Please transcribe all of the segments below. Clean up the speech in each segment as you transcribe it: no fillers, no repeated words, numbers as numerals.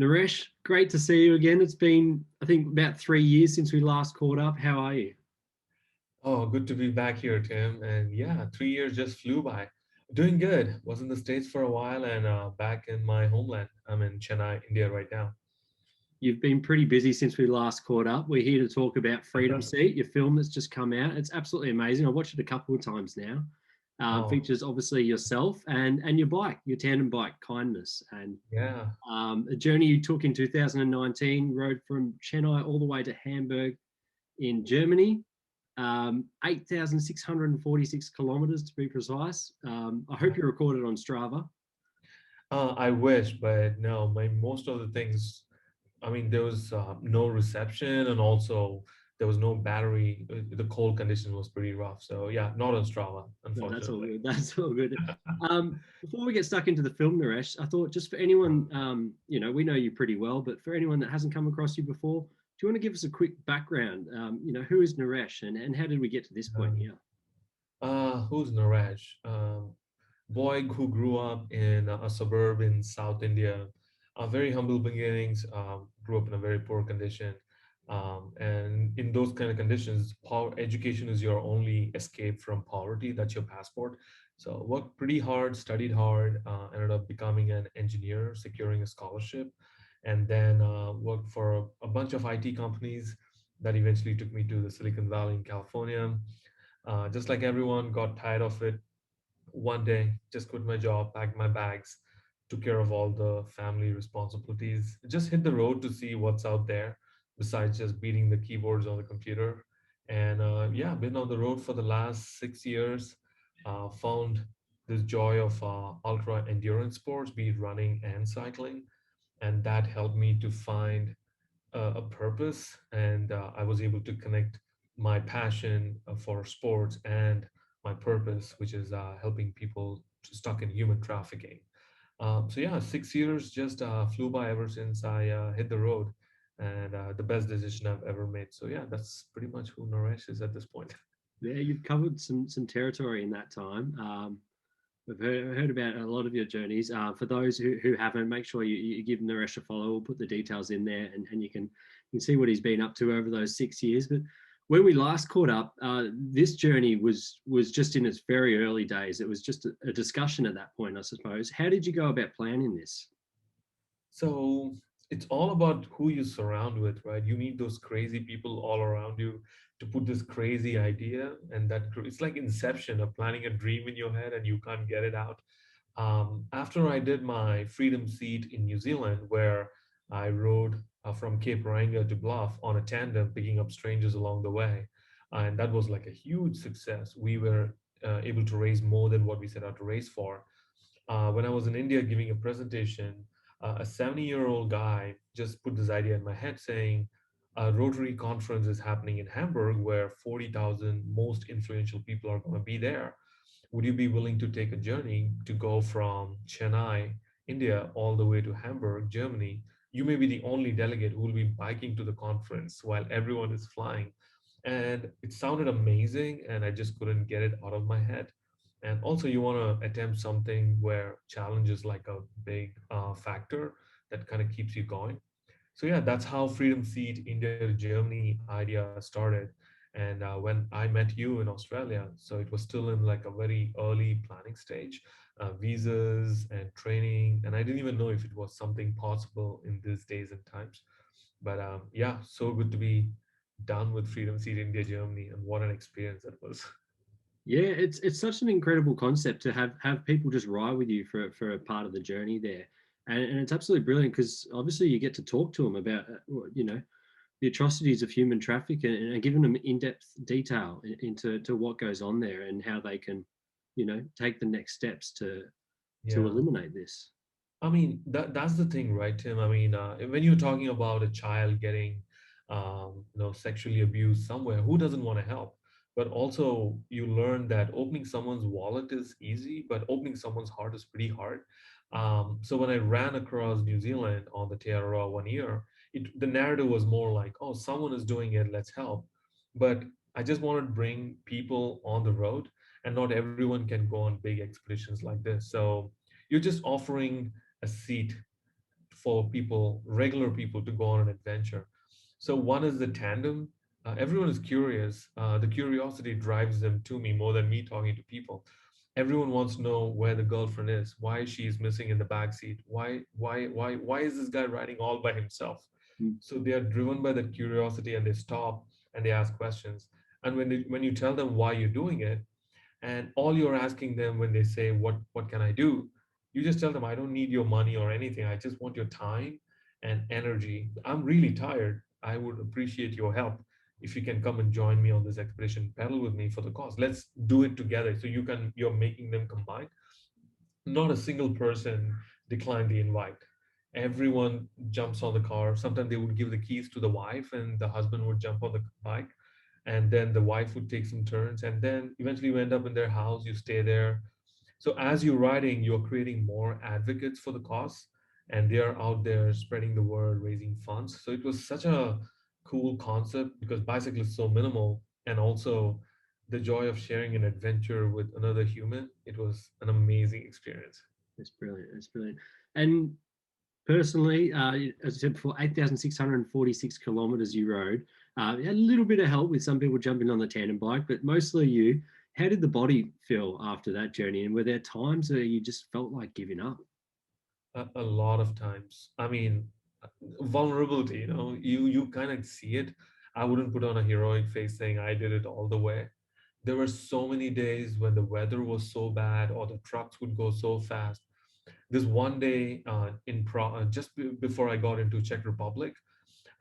Naresh, great to see you again. It's been, I think, about 3 years since we last caught up. How are you? Oh, good to be back here, Tim. And yeah, 3 years just flew by. Doing good. Was in the States for a while and back in my homeland. I'm in Chennai, India right now. You've been pretty busy since we last caught up. We're here to talk about Freedom Seat, your film that's just come out. It's absolutely amazing. I've watched it a couple of times now. Oh, Features obviously yourself and your bike, your tandem bike, Kindness, and yeah. a journey you took in 2019, rode from Chennai all the way to Hamburg in Germany. 8,646 kilometers to be precise. I hope you recorded on Strava. I wish, but no, my most of the things, I mean, there was no reception and also there was no battery. The cold condition was pretty rough. So yeah, not on Strava, No, that's all unfortunately. good. That's all good. Before we get stuck into the film, Naresh, I thought just for anyone, we know you pretty well, but for anyone that hasn't come across you before, do you want to give us a quick background? Who is Naresh and how did we get to this point Um, here? who's Naresh? Boy who grew up in a suburb in South India, very humble beginnings, grew up in a very poor condition. And in those kind of conditions, education is your only escape from poverty. That's your passport. So worked pretty hard, studied hard, ended up becoming an engineer, securing a scholarship, and then worked for a bunch of IT companies that eventually took me to the Silicon Valley in California. Just like everyone, got tired of it one day, just quit my job, packed my bags, took care of all the family responsibilities, just hit the road to see what's out there besides just beating the keyboards on the computer. And yeah, been on the road for the last 6 years. Found this joy of ultra endurance sports, be it running and cycling, and that helped me to find a purpose, and I was able to connect my passion for sports and my purpose, which is helping people stuck in human trafficking. So yeah, 6 years just flew by ever since I hit the road, and the best decision I've ever made. So yeah, that's pretty much who Naresh is at this point. Yeah, you've covered some territory in that time. We've heard about a lot of your journeys. For those who haven't, make sure you give Naresh a follow. We'll put the details in there, and you can see what he's been up to over those 6 years. But when we last caught up, this journey was just in its very early days. It was just a discussion at that point, I suppose. How did you go about planning this? So it's all about who you surround with, right? You need those crazy people all around you to put this crazy idea, and it's like Inception of planning a dream in your head and you can't get it out. After I did my freedom seat in New Zealand, where I rode from Cape Reinga to Bluff on a tandem, picking up strangers along the way, and that was like a huge success. We were able to raise more than what we set out to raise for. When I was in India giving a presentation, a 70-year-old guy just put this idea in my head saying, a Rotary conference is happening in Hamburg where 40,000 most influential people are going to be there. Would you be willing to take a journey to go from Chennai, India, all the way to Hamburg, Germany? You may be the only delegate who will be biking to the conference while everyone is flying. And it sounded amazing, and I just couldn't get it out of my head. And also, you want to attempt something where challenge is like a big factor that kind of keeps you going. So yeah, that's how Freedom Seat India to Germany idea started. And when I met you in Australia, so it was still in like a very early planning stage, visas and training, and I didn't even know if it was something possible in these days and times. But yeah, so good to be done with Freedom Seat India Germany, and what an experience that was. Yeah, it's such an incredible concept to have people just ride with you for a part of the journey there, and it's absolutely brilliant because obviously you get to talk to them about the atrocities of human trafficking and giving them in-depth detail into to what goes on there and how they can, take the next steps to Yeah. eliminate this. I mean, that's the thing, right, Tim? I mean, when you're talking about a child getting, sexually abused somewhere, who doesn't want to help? But also, you learn that opening someone's wallet is easy, but opening someone's heart is pretty hard. So when I ran across New Zealand on the TRR 1 year, the narrative was more like, oh, someone is doing it, let's help. But I just wanted to bring people on the road, and not everyone can go on big expeditions like this. So you're just offering a seat for people, regular people, to go on an adventure. So one is the tandem. Everyone is curious. The curiosity drives them to me more than me talking to people. Everyone wants to know where the girlfriend is, why she's missing in the back seat, why is this guy riding all by himself? Mm. So they are driven by that curiosity, and they stop and they ask questions. And when you tell them why you're doing it, and all you're asking them when they say what can I do, you just tell them, I don't need your money or anything, I just want your time and energy. I'm really tired, I would appreciate your help. If you can come and join me on this expedition, pedal with me for the cause, let's do it together. So you're making them combine. Not a single person declined the invite. Everyone jumps on the car. Sometimes they would give the keys to the wife, and the husband would jump on the bike, and then the wife would take some turns, and then eventually you end up in their house. You stay there. So as you're riding, you're creating more advocates for the cause, and they are out there spreading the word, raising funds. So it was such a cool concept because bicycle is so minimal, and also the joy of sharing an adventure with another human. It was an amazing experience. That's brilliant. That's brilliant. And personally, as I said before, 8,646 kilometers you rode. You had a little bit of help with some people jumping on the tandem bike, but mostly you. How did the body feel after that journey? And were there times where you just felt like giving up? A lot of times. I mean, vulnerability, you kind of see it. I wouldn't put on a heroic face saying I did it all the way. There were so many days when the weather was so bad or the trucks would go so fast. This one day before I got into Czech Republic,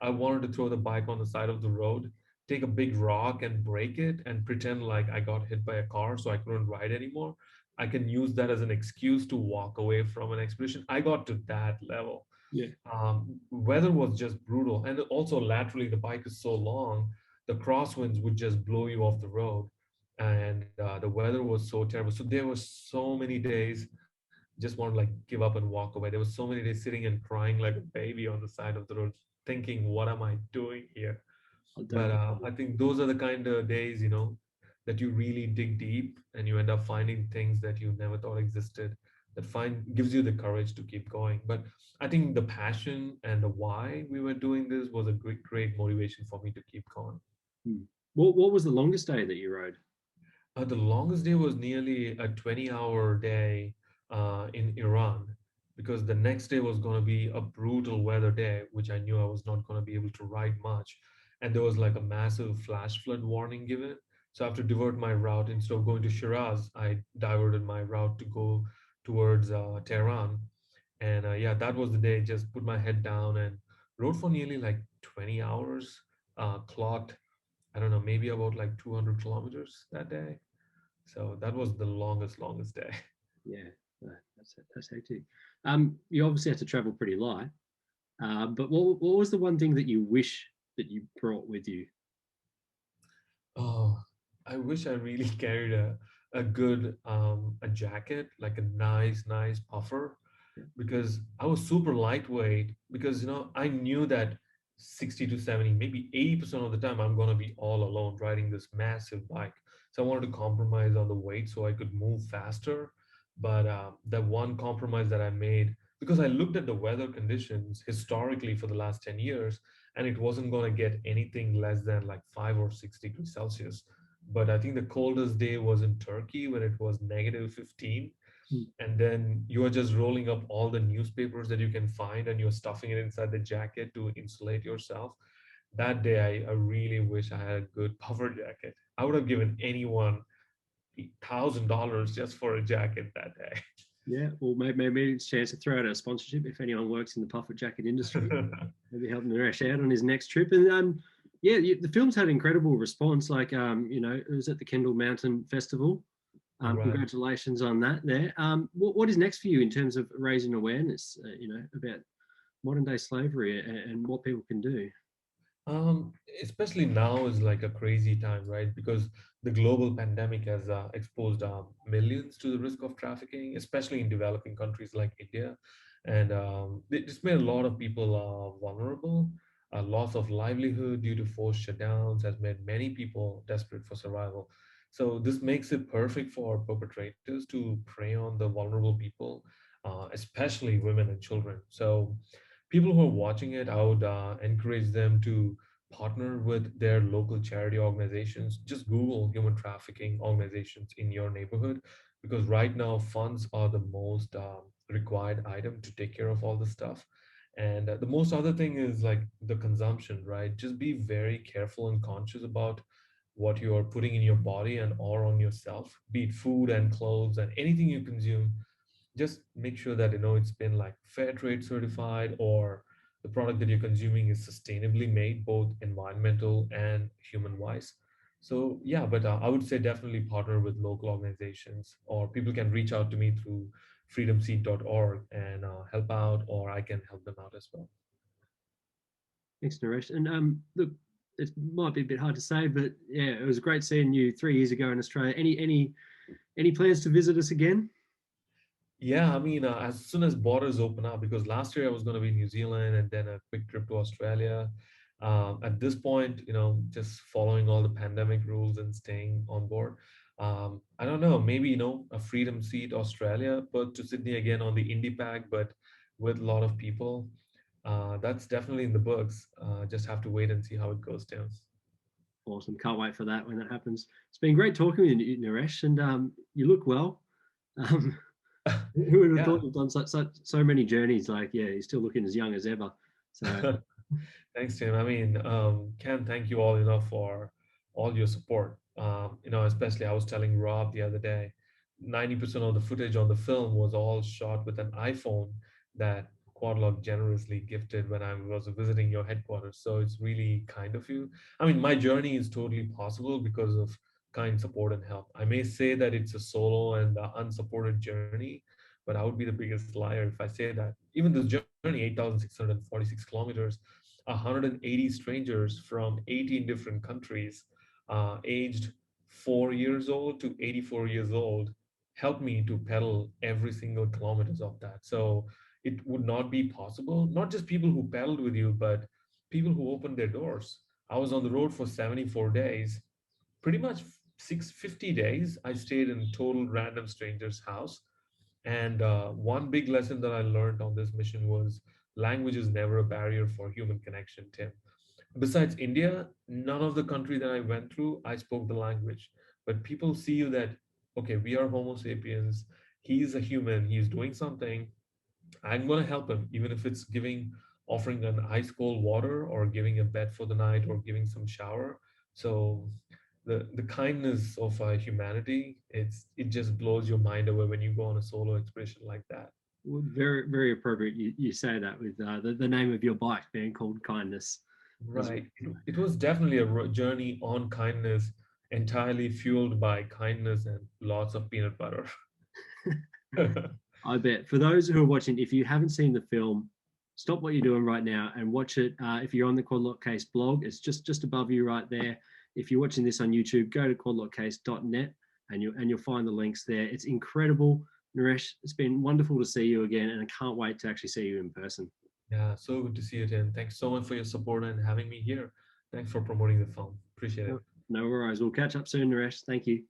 I wanted to throw the bike on the side of the road, take a big rock and break it, and pretend like I got hit by a car so I couldn't ride anymore. I can use that as an excuse to walk away from an expedition. I got to that level. Yeah. Weather was just brutal. And also, laterally, the bike is so long, the crosswinds would just blow you off the road. And the weather was so terrible. So there were so many days just want to like give up and walk away. There were so many days sitting and crying like a baby on the side of the road, thinking, what am I doing here? I But don't blame you. I think those are the kind of days, that you really dig deep and you end up finding things that you never thought existed, that find gives you the courage to keep going. But I think the passion and the why we were doing this was a great motivation for me to keep going. Hmm. What was the longest day that you rode? The longest day was nearly a 20-hour day in Iran, because the next day was going to be a brutal weather day, which I knew I was not going to be able to ride much. And there was like a massive flash flood warning given. So I have to divert my route. Instead of going to Shiraz, I diverted my route to go towards Tehran. And yeah, that was the day. Just put my head down and rode for nearly like 20 hours, clocked, I don't know, maybe about like 200 kilometers that day. So that was the longest day. Yeah, that's hectic. You obviously had to travel pretty light. But what was the one thing that you wish that you brought with you? Oh, I wish I really carried a good a jacket, like a nice puffer, Yeah. because I was super lightweight, because I knew that 60 to 70, maybe 80% of the time I'm gonna be all alone riding this massive bike. So I wanted to compromise on the weight so I could move faster. But the one compromise that I made, because I looked at the weather conditions historically for the last 10 years, and it wasn't going to get anything less than like 5 or 6 degrees Celsius. But I think the coldest day was in Turkey when it was negative 15. Mm. And then you are just rolling up all the newspapers that you can find and you're stuffing it inside the jacket to insulate yourself. That day, I really wish I had a good puffer jacket. I would have given anyone $1,000 just for a jacket that Yeah, or maybe it's a chance to throw out a sponsorship if anyone works in the puffer jacket industry. day. Maybe help Naresh out on his next trip. And yeah, the film's had incredible response. Like, it was at the Kendall Mountain Festival. Right. Congratulations on that. There. What is next for you in terms of raising awareness? About modern day slavery and what people can do. Um, Especially now is like a crazy time, right? Because the global pandemic has exposed millions to the risk of trafficking, especially in developing countries like India. And it's made a lot of people vulnerable. A loss of livelihood due to forced shutdowns has made many people desperate for survival. So this makes it perfect for perpetrators to prey on the vulnerable people, especially women and children. So people who are watching it, I would encourage them to partner with their local charity organizations. Just Google human trafficking organizations in your neighborhood, because right now funds are the most required item to take care of all this stuff. And the most other thing is like the consumption, right? Just be very careful and conscious about what you are putting in your body and or on yourself, be it food and clothes and anything you consume. Just make sure that it's been like fair trade certified, or the product that you're consuming is sustainably made, both environmental and human wise. So yeah, but I would say definitely partner with local organizations, or people can reach out to me through freedomseed.org and help out, or I can help them out as well. Thanks, Naresh. And look, it might be a bit hard to say, but yeah, it was great seeing you 3 years ago in Australia. Any plans to visit us again? Yeah, I mean, as soon as borders open up, because last year I was going to be in New Zealand and then a quick trip to Australia. At this point, just following all the pandemic rules and staying on board. I don't know, maybe, a Freedom Seat Australia, but to Sydney again on the Indie Pack, but with a lot of people. That's definitely in the books. Just have to wait and see how it goes down. Awesome. Can't wait for that when that happens. It's been great talking with you, Naresh, and you look well. Um, who would have Yeah. thought you've done so many journeys? Like, yeah, you're still looking as young as ever. So Thanks, Tim. I mean, Ken, thank you all, for all your support. Especially I was telling Rob the other day, 90% of the footage on the film was all shot with an iPhone that Quadlog generously gifted when I was visiting your headquarters. So it's really kind of you. I mean, my journey is totally possible because of kind support and help. I may say that it's a solo and unsupported journey, but I would be the biggest liar if I say that. Even this journey, 8,646 kilometers, 180 strangers from 18 different countries, aged 4 years old to 84 years old, helped me to pedal every single kilometers of that. So it would not be possible. Not just people who pedaled with you, but people who opened their doors. I was on the road for 74 days, pretty much 650 days. I stayed in total random strangers' house. And one big lesson that I learned on this mission was language is never a barrier for human connection, Tim. Besides India, none of the country that I went through, I spoke the language. But people see you that, okay, we are Homo sapiens. He's a human. He's doing something. I'm going to help him, even if it's offering an ice cold water or giving a bed for the night or giving some shower. So the kindness of humanity, it just blows your mind away when you go on a solo expedition like that. very, very appropriate. You say that with the name of your bike being called Kindness as Right. well. It was definitely a journey on kindness, entirely fueled by kindness and lots of peanut butter. I bet. For those who are watching, if you haven't seen the film, stop what you're doing right now and watch it. If you're on the Quadlockcase blog, it's just above you right there. If you're watching this on YouTube, go to quadlockcase.net and you'll find the links there. It's incredible. Naresh, it's been wonderful to see you again, and I can't wait to actually see you in person. Yeah, so good to see you, Tim. Thanks so much for your support and having me here. Thanks for promoting the film. Appreciate No, it. no worries. We'll catch up soon, Naresh. Thank you.